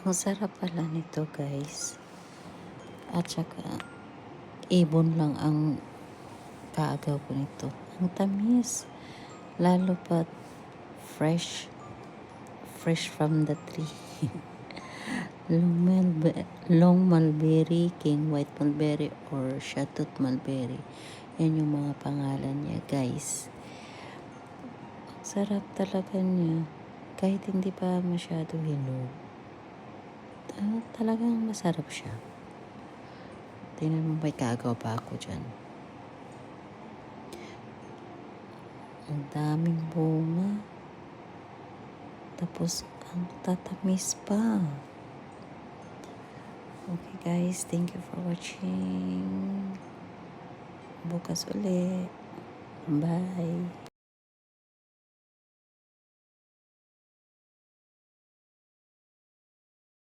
Ang sarap pala nito guys. At saka, ibon lang ang kaagaw ko nito. Ang tamis. Lalo pa fresh. Fresh from the tree. Long mulberry, king white mulberry, or shadot mulberry. Yan yung mga pangalan niya guys. Sarap talaga niya. Kahit hindi pa masyado hinog. Talagang masarap siya. Tingnan mo, may kagaw pa ako dyan. Ang daming bunga. Tapos, ang tatamis pa. Okay guys, thank you for watching. Bukas ulit. Bye.